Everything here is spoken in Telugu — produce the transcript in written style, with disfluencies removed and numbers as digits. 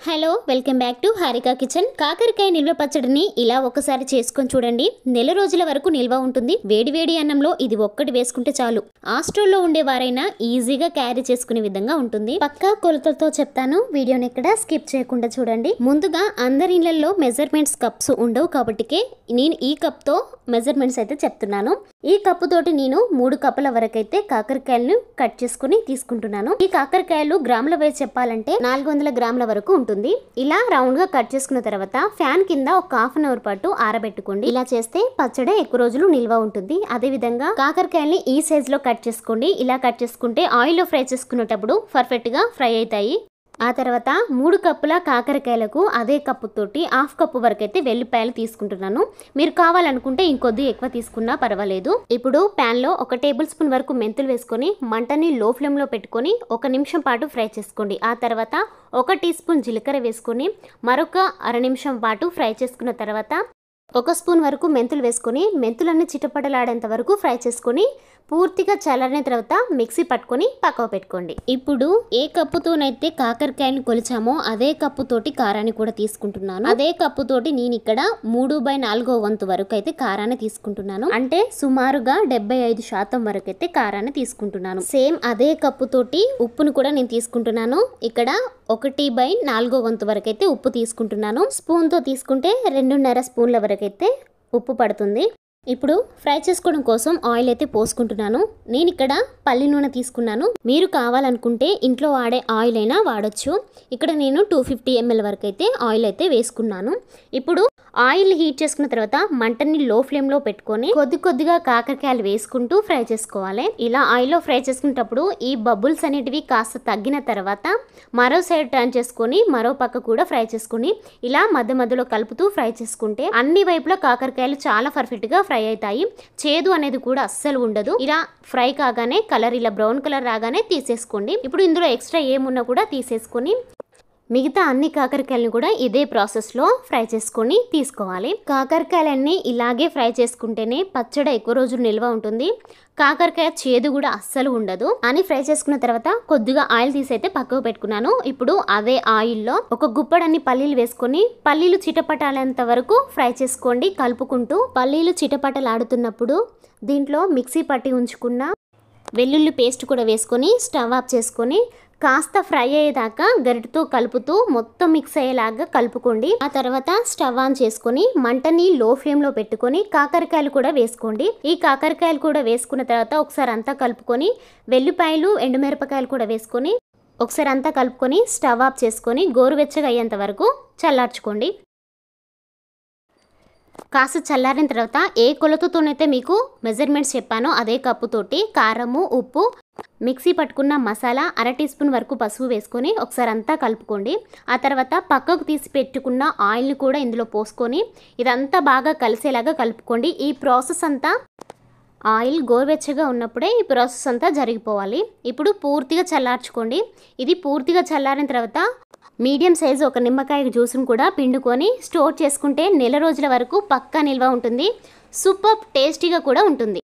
Hello welcome back to Harika kitchen. కాకరకాయ నిల్వ పచ్చడిని ఇలా ఒకసారి చేసుకొని చూడండి. నెల రోజుల వరకు నిల్వ ఉంటుంది. వేడివేడి అన్నంలో ఇది ఒక్కటి వేసుకుంటే చాలు. హాస్టల్లో ఉండేవారైనా ఈజీగా క్యారీ చేసుకునే విధంగా ఉంటుంది. పక్కా కొలతలతో చెప్తాను, వీడియోని ఎక్కడ స్కిప్ చేయకుండా చూడండి. ముందుగా అందరి ఇళ్లలో మెజర్మెంట్స్ కప్స్ ఉండవు కాబట్టికే నేను ఈ కప్తో మెజర్మెంట్స్ అయితే చెప్తున్నాను. ఈ కప్పు తోటి నేను 3 కప్పుల వరకు అయితే కాకరకాయలను కట్ చేసుకుని తీసుకుంటున్నాను. ఈ కాకరకాయలు గ్రాముల వేసి చెప్పాలంటే 400 గ్రాముల వరకు ఉంటుంది. ఇలా రౌండ్ గా కట్ చేసుకున్న తర్వాత ఫ్యాన్ కింద ఒక హాఫ్ అన్ అవర్ పాటు ఆరబెట్టుకోండి. ఇలా చేస్తే పచ్చడి ఎక్కువ రోజులు నిల్వ ఉంటుంది. అదే విధంగా కాకరకాయల్ని ఈ సైజ్ లో కట్ చేసుకోండి. ఇలా కట్ చేసుకుంటే ఆయిల్ లో ఫ్రై చేసుకునేటప్పుడు పర్ఫెక్ట్ గా ఫ్రై అవుతాయి. ఆ తర్వాత 3 కప్పుల కాకరకాయలకు అదే కప్పుతోటి హాఫ్ కప్పు వరకు అయితే వెల్లిపాయలు తీసుకుంటున్నాను. మీరు కావాలనుకుంటే ఇంకొద్ది ఎక్కువ తీసుకున్నా పర్వాలేదు. ఇప్పుడు ప్యాన్ లో 1 టేబుల్ స్పూన్ వరకు మెంతులు వేసుకొని మంటని లో ఫ్లేమ్ లో పెట్టుకొని 1 నిమిషం పాటు ఫ్రై చేసుకోండి. ఆ తర్వాత 1 టీ స్పూన్ జీలకర్ర వేసుకొని మరొక అర నిమిషం పాటు ఫ్రై చేసుకున్న తర్వాత 1 స్పూన్ వరకు మెంతులు వేసుకొని మెంతులన్నీ చిటపటలాడేంత వరకు ఫ్రై చేసుకొని పూర్తిగా చల్లారిన తర్వాత మిక్సీ పట్టుకొని పక్కకు పెట్టుకోండి. ఇప్పుడు ఏ కప్పుతోనైతే కాకరకాయని కొలిచామో అదే కప్పుతోటి కారాన్ని కూడా తీసుకుంటున్నాను. అదే కప్పుతోటి నేను ఇక్కడ 3/4 వంతు వరకు అయితే కారాన్ని తీసుకుంటున్నాను. అంటే సుమారుగా 75% వరకు అయితే కారాన్ని తీసుకుంటున్నాను. సేమ్ అదే కప్పుతోటి ఉప్పును కూడా నేను తీసుకుంటున్నాను. ఇక్కడ 1/4 వంతు వరకు అయితే ఉప్పు తీసుకుంటున్నాను. స్పూన్తో తీసుకుంటే 2.5 స్పూన్ల వరకు అయితే ఉప్పు పడుతుంది. ఇప్పుడు ఫ్రై చేసుకోవడం కోసం ఆయిల్ అయితే పోసుకుంటున్నాను. నేను ఇక్కడ పల్లి నూనె తీసుకున్నాను. మీరు కావాలనుకుంటే ఇంట్లో వాడే ఆయిల్ అయినా వాడచ్చు. ఇక్కడ నేను 250 ml వరకు అయితే ఆయిల్ అయితే వేసుకున్నాను. ఇప్పుడు ఆయిల్ హీట్ చేసుకున్న తర్వాత మంటని లో ఫ్లేమ్ లో పెట్టుకొని కొద్దిగా కాకరకాయలు వేసుకుంటూ ఫ్రై చేసుకోవాలి. ఇలా ఆయిల్లో ఫ్రై చేసుకునేటప్పుడు ఈ బబుల్స్ అనేటివి కాస్త తగ్గిన తర్వాత మరో సైడ్ టర్న్ చేసుకొని మరో పక్క కూడా ఫ్రై చేసుకుని ఇలా మధ్య మధ్యలో కలుపుతూ ఫ్రై చేసుకుంటే అన్ని వైపులా కాకరకాయలు చాలా పర్ఫెక్ట్ గా ఫ్రై అవుతాయి. చేదు అనేది కూడా అస్సలు ఉండదు. ఇలా ఫ్రై కాగానే కలర్ ఇలా బ్రౌన్ కలర్ రాగానే తీసేసుకోండి. ఇప్పుడు ఇందులో ఎక్స్ట్రా ఏమున్నా కూడా తీసేసుకొని మిగతా అన్ని కాకరకాయలను కూడా ఇదే ప్రాసెస్లో ఫ్రై చేసుకొని తీసుకోవాలి. కాకరకాయలన్నీ ఇలాగే ఫ్రై చేసుకుంటేనే పచ్చడి ఎక్కువ రోజులు నిల్వ ఉంటుంది. కాకరకాయ చేదు కూడా అస్సలు ఉండదు. అని ఫ్రై చేసుకున్న తర్వాత కొద్దిగా ఆయిల్ తీసి అయితే పక్కకు పెట్టుకున్నాను. ఇప్పుడు అదే ఆయిల్లో ఒక గుప్పడన్ని పల్లీలు వేసుకొని పల్లీలు చిటపటాలేంత వరకు ఫ్రై చేసుకోండి కలుపుకుంటూ. పల్లీలు చిటపటలాడుతున్నప్పుడు దీంట్లో మిక్సీ పట్టి ఉంచుకున్న వెల్లుల్లి పేస్ట్ కూడా వేసుకొని స్టవ్ ఆఫ్ చేసుకొని కాస్త ఫ్రై అయ్యేదాకా గరిటతో కలుపుతూ మొత్తం మిక్స్ అయ్యేలాగా కలుపుకోండి. ఆ తర్వాత స్టవ్ ఆన్ చేసుకొని మంటని లో ఫ్లేమ్ లో పెట్టుకొని కాకరకాయలు కూడా వేసుకోండి. ఈ కాకరకాయలు కూడా వేసుకున్న తర్వాత ఒకసారి అంతా కలుపుకొని వెల్లిపాయలు ఎండుమిరపకాయలు కూడా వేసుకొని ఒకసారి అంతా కలుపుకొని స్టవ్ ఆఫ్ చేసుకొని గోరువెచ్చగా అయ్యేంత వరకు చల్లార్చుకోండి. కాస్త చల్లారిన తర్వాత ఏ కొలతతోనైతే మీకు మెజర్మెంట్స్ చెప్పానో అదే కప్పుతోటి కారము, ఉప్పు, మిక్సీ పట్టుకున్న మసాలా, అర టీ స్పూన్ వరకు పసుపు వేసుకొని ఒకసారి అంతా కలుపుకోండి. ఆ తర్వాత పక్కకు తీసి పెట్టుకున్న ఆయిల్ని కూడా ఇందులో పోసుకొని ఇదంతా బాగా కలిసేలాగా కలుపుకోండి. ఈ ప్రాసెస్ అంతా ఆయిల్ గోరువెచ్చగా ఉన్నప్పుడే ఈ ప్రాసెస్ అంతా జరిగిపోవాలి. ఇప్పుడు పూర్తిగా చల్లార్చుకోండి. ఇది పూర్తిగా చల్లారిన తర్వాత మీడియం సైజు ఒక నిమ్మకాయ జ్యూస్ను కూడా పిండుకొని స్టోర్ చేసుకుంటే నెల రోజుల వరకు పక్కా నిల్వ ఉంటుంది. సూపర్ టేస్టీగా కూడా ఉంటుంది.